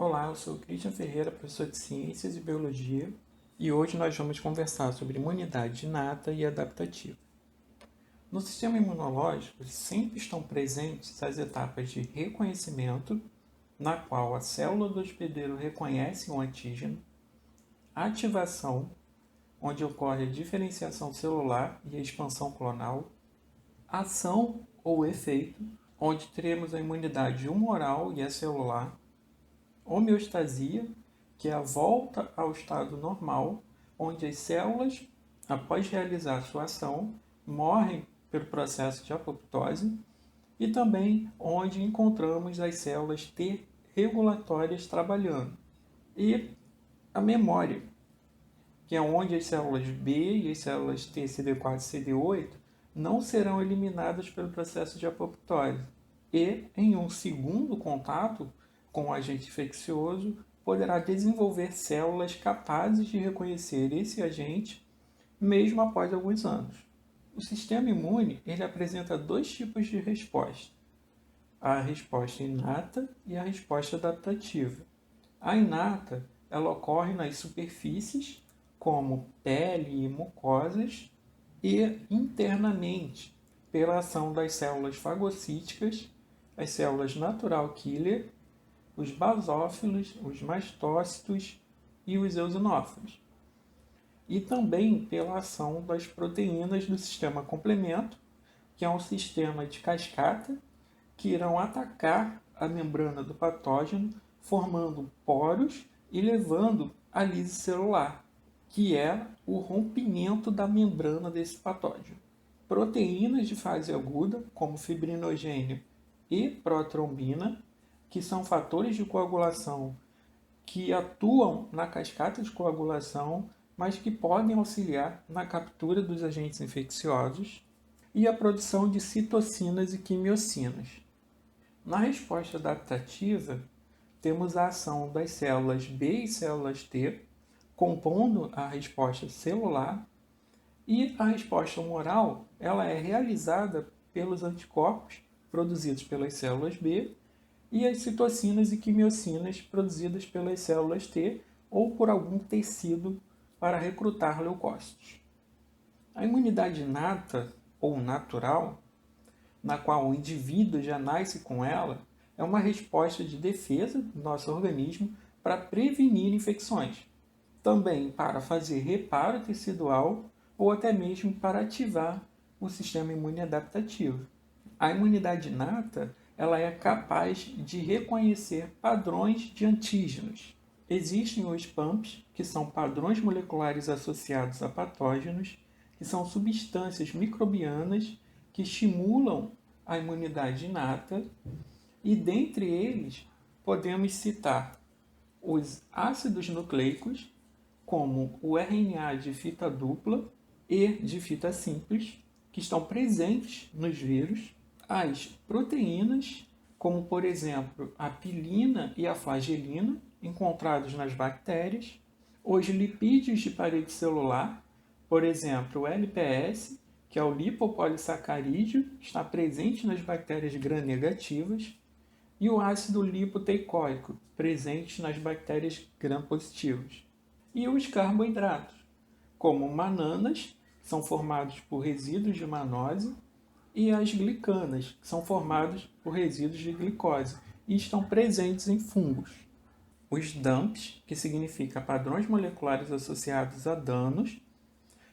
Olá, eu sou o Christian Ferreira, professor de Ciências e Biologia, e hoje nós vamos conversar sobre imunidade inata e adaptativa. No sistema imunológico, sempre estão presentes as etapas de reconhecimento, na qual a célula do hospedeiro reconhece um antígeno, ativação, onde ocorre a diferenciação celular e a expansão clonal, ação ou efeito, onde teremos a imunidade humoral e a celular, homeostasia, que é a volta ao estado normal, onde as células, após realizar sua ação, morrem pelo processo de apoptose, e também onde encontramos as células T regulatórias trabalhando. E a memória, que é onde as células B e as células T, CD4 e CD8 não serão eliminadas pelo processo de apoptose. E, em um segundo contato com o agente infeccioso, poderá desenvolver células capazes de reconhecer esse agente mesmo após alguns anos. O sistema imune ele apresenta dois tipos de resposta: a resposta inata e a resposta adaptativa. A inata ela ocorre nas superfícies, como pele e mucosas, e internamente, pela ação das células fagocíticas, as células natural killer, os basófilos, os mastócitos e os eosinófilos. E também pela ação das proteínas do sistema complemento, que é um sistema de cascata, que irão atacar a membrana do patógeno, formando poros e levando à lise celular, que é o rompimento da membrana desse patógeno. Proteínas de fase aguda, como fibrinogênio e protrombina, que são fatores de coagulação que atuam na cascata de coagulação, mas que podem auxiliar na captura dos agentes infecciosos, e a produção de citocinas e quimiocinas. Na resposta adaptativa, temos a ação das células B e células T, compondo a resposta celular, e a resposta humoral ela é realizada pelos anticorpos produzidos pelas células B e as citocinas e quimiocinas produzidas pelas células T ou por algum tecido para recrutar leucócitos. A imunidade inata ou natural, na qual o indivíduo já nasce com ela, é uma resposta de defesa do nosso organismo para prevenir infecções, também para fazer reparo tecidual ou até mesmo para ativar o sistema imune adaptativo. A imunidade inata ela é capaz de reconhecer padrões de antígenos. Existem os PAMPs, que são padrões moleculares associados a patógenos, que são substâncias microbianas que estimulam a imunidade inata, e dentre eles podemos citar os ácidos nucleicos, como o RNA de fita dupla e de fita simples, que estão presentes nos vírus, as proteínas, como por exemplo a pilina e a flagelina, encontrados nas bactérias, os lipídios de parede celular, por exemplo o LPS, que é o lipopolissacarídeo, está presente nas bactérias gram-negativas, e o ácido lipoteicoico, presente nas bactérias gram-positivas. E os carboidratos, como mananas, que são formados por resíduos de manose, e as glicanas, que são formados por resíduos de glicose e estão presentes em fungos. Os DAMPs, que significa padrões moleculares associados a danos,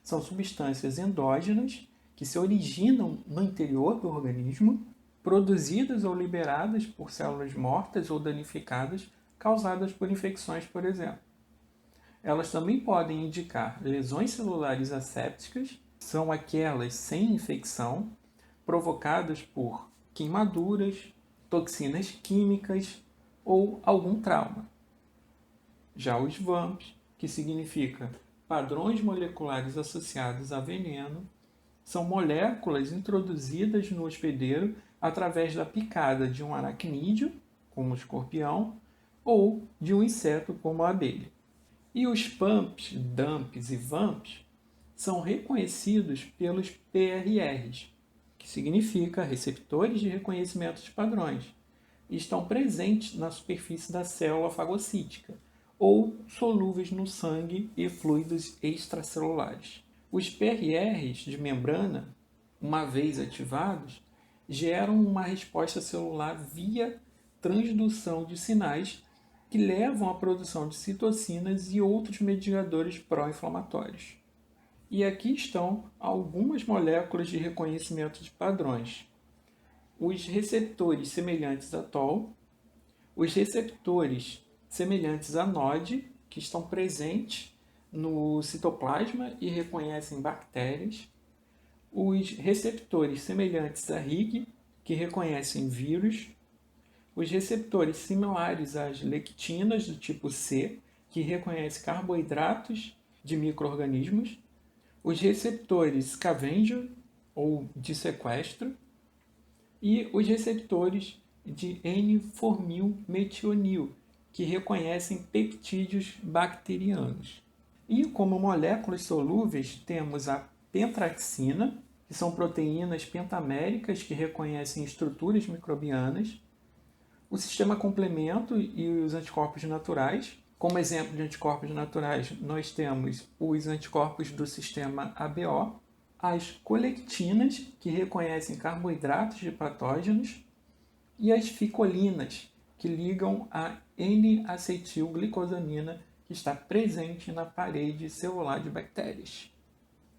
são substâncias endógenas que se originam no interior do organismo, produzidas ou liberadas por células mortas ou danificadas causadas por infecções, por exemplo. Elas também podem indicar lesões celulares assépticas, são aquelas sem infecção, provocadas por queimaduras, toxinas químicas ou algum trauma. Já os VAMPs, que significa padrões moleculares associados a veneno, são moléculas introduzidas no hospedeiro através da picada de um aracnídeo, como o escorpião, ou de um inseto, como a abelha. E os PAMPs, DAMPs e VAMPs são reconhecidos pelos PRRs, que significa receptores de reconhecimento de padrões, estão presentes na superfície da célula fagocítica ou solúveis no sangue e fluidos extracelulares. Os PRRs de membrana, uma vez ativados, geram uma resposta celular via transdução de sinais que levam à produção de citocinas e outros mediadores pró-inflamatórios. E aqui estão algumas moléculas de reconhecimento de padrões. Os receptores semelhantes a TOL, os receptores semelhantes a NOD, que estão presentes no citoplasma e reconhecem bactérias, os receptores semelhantes a RIG, que reconhecem vírus, os receptores similares às lectinas do tipo C, que reconhecem carboidratos de micro-organismos, os receptores scavenger, ou de sequestro, e os receptores de N-formilmetionil, que reconhecem peptídeos bacterianos. E como moléculas solúveis, temos a pentraxina, que são proteínas pentaméricas que reconhecem estruturas microbianas, o sistema complemento e os anticorpos naturais. Como exemplo de anticorpos naturais, nós temos os anticorpos do sistema ABO, as colectinas, que reconhecem carboidratos de patógenos, e as ficolinas, que ligam a N-acetilglicosamina, que está presente na parede celular de bactérias.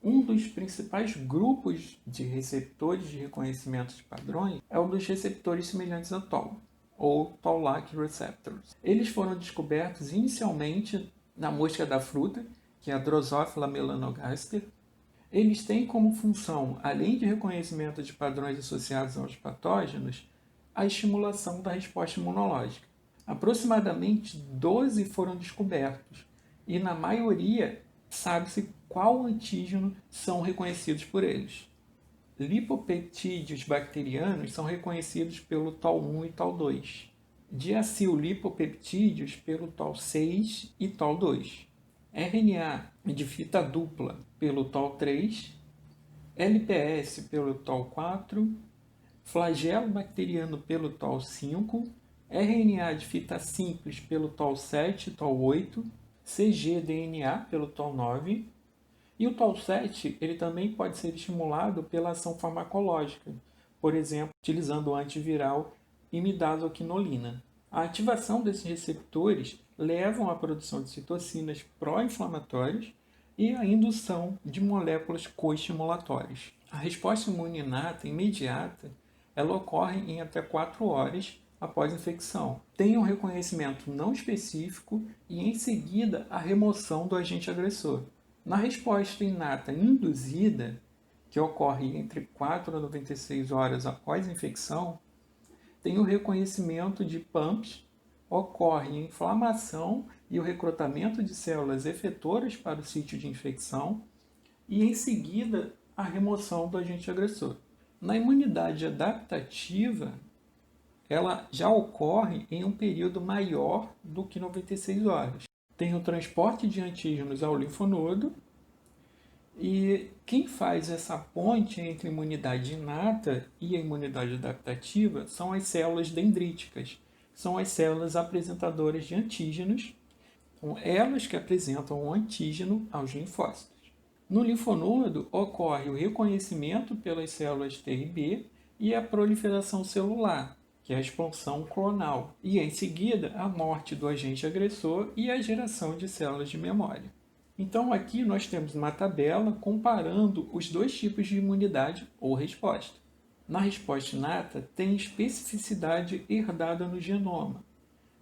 Um dos principais grupos de receptores de reconhecimento de padrões é o dos receptores semelhantes a TOL, ou Toll-like receptors. Eles foram descobertos inicialmente na mosca da fruta, que é a Drosophila melanogaster. Eles têm como função, além de reconhecimento de padrões associados aos patógenos, a estimulação da resposta imunológica. Aproximadamente 12 foram descobertos, e na maioria sabe-se qual antígeno são reconhecidos por eles. Lipopeptídeos bacterianos são reconhecidos pelo TOL1 e TOL2. Diacillipopeptídeos pelo TOL6 e TOL2. RNA de fita dupla pelo TOL3. LPS pelo TOL4. Flagelo bacteriano pelo TOL5. RNA de fita simples pelo TOL7 e TOL8. cgDNA pelo TOL9. E o TOL7 ele também pode ser estimulado pela ação farmacológica, por exemplo, utilizando o antiviral imidazoquinolina. A ativação desses receptores levam à produção de citocinas pró-inflamatórias e à indução de moléculas coestimulatórias. A resposta imune inata imediata ela ocorre em até 4 horas após a infecção. Tem um reconhecimento não específico e, em seguida, a remoção do agente agressor. Na resposta inata induzida, que ocorre entre 4 a 96 horas após a infecção, tem o reconhecimento de PAMPs, ocorre a inflamação e o recrutamento de células efetoras para o sítio de infecção e, em seguida, a remoção do agente agressor. Na imunidade adaptativa, ela já ocorre em um período maior do que 96 horas. Tem o transporte de antígenos ao linfonodo, e quem faz essa ponte entre a imunidade inata e a imunidade adaptativa são as células dendríticas, são as células apresentadoras de antígenos, são elas que apresentam o antígeno aos linfócitos. No linfonodo ocorre o reconhecimento pelas células T e B e a proliferação celular, que é a expansão clonal, e em seguida a morte do agente agressor e a geração de células de memória. Então aqui nós temos uma tabela comparando os dois tipos de imunidade ou resposta. Na resposta inata tem especificidade herdada no genoma.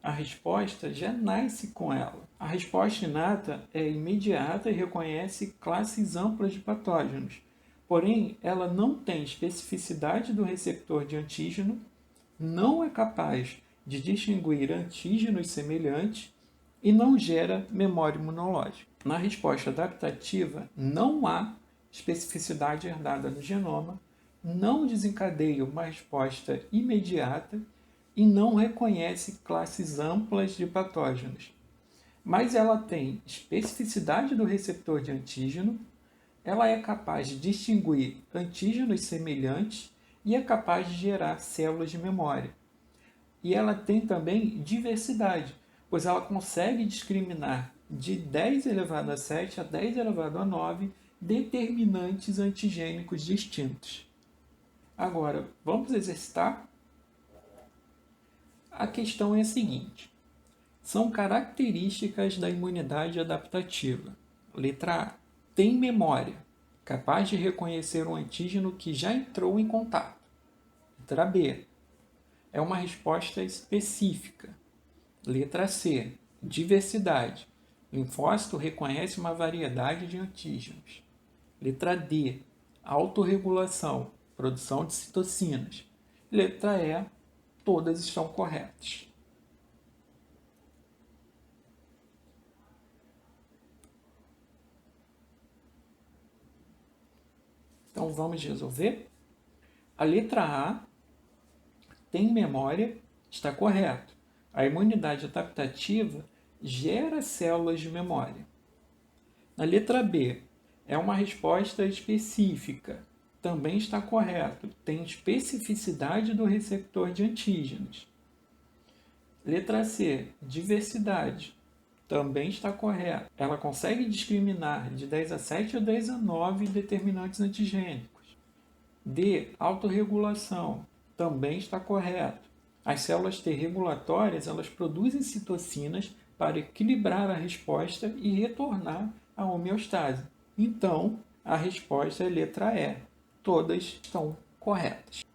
A resposta já nasce com ela. A resposta inata é imediata e reconhece classes amplas de patógenos, porém ela não tem especificidade do receptor de antígeno, não é capaz de distinguir antígenos semelhantes e não gera memória imunológica. Na resposta adaptativa, não há especificidade herdada no genoma, não desencadeia uma resposta imediata e não reconhece classes amplas de patógenos. Mas ela tem especificidade do receptor de antígeno, ela é capaz de distinguir antígenos semelhantes e é capaz de gerar células de memória. E ela tem também diversidade, pois ela consegue discriminar de 10 elevado a 7 a 10 elevado a 9 determinantes antigênicos distintos. Agora, vamos exercitar? A questão é a seguinte: são características da imunidade adaptativa. Letra A. Tem memória, capaz de reconhecer um antígeno que já entrou em contato. Letra B. É uma resposta específica. Letra C. Diversidade. O linfócito reconhece uma variedade de antígenos. Letra D. Autorregulação. Produção de citocinas. Letra E. Todas estão corretas. Então vamos resolver? A letra A tem memória, está correto. A imunidade adaptativa gera células de memória. Na letra B, é uma resposta específica. Também está correto. Tem especificidade do receptor de antígenos. Letra C, diversidade. Também está correto. Ela consegue discriminar de 10 a 7 a 10 a 9 determinantes antigênicos. D, autorregulação. Também está correto. As células T regulatórias, elas produzem citocinas para equilibrar a resposta e retornar à homeostase. Então, a resposta é letra E. Todas estão corretas.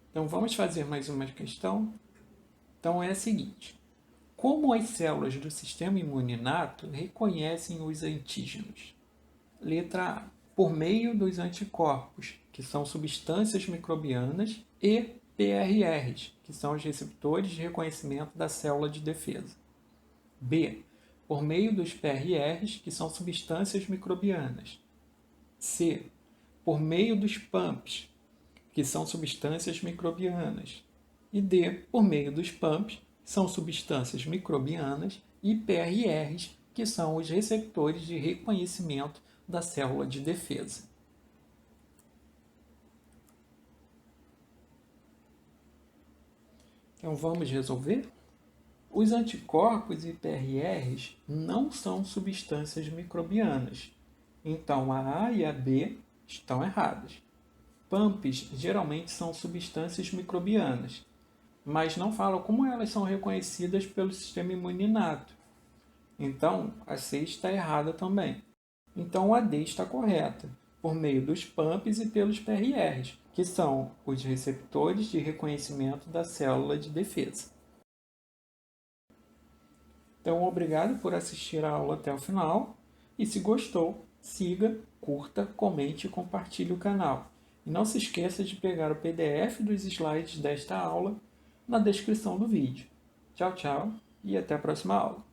Então, vamos fazer mais uma questão? Então, é a seguinte: como as células do sistema imune inato reconhecem os antígenos? Letra A. Por meio dos anticorpos, que são substâncias microbianas, e PRRs, que são os receptores de reconhecimento da célula de defesa. B. Por meio dos PRRs, que são substâncias microbianas. C. Por meio dos PAMPs, que são substâncias microbianas. E D. Por meio dos PAMPs, que são substâncias microbianas, e PRRs, que são os receptores de reconhecimento da célula de defesa. Então vamos resolver? Os anticorpos e PRRs não são substâncias microbianas. Então a A e a B estão erradas. PAMPs geralmente são substâncias microbianas, mas não falam como elas são reconhecidas pelo sistema imune inato. Então a C está errada também. Então a D está correta, por meio dos PAMPs e pelos PRRs, que são os receptores de reconhecimento da célula de defesa. Então, obrigado por assistir a aula até o final. E se gostou, siga, curta, comente e compartilhe o canal. E não se esqueça de pegar o PDF dos slides desta aula na descrição do vídeo. Tchau, tchau e até a próxima aula.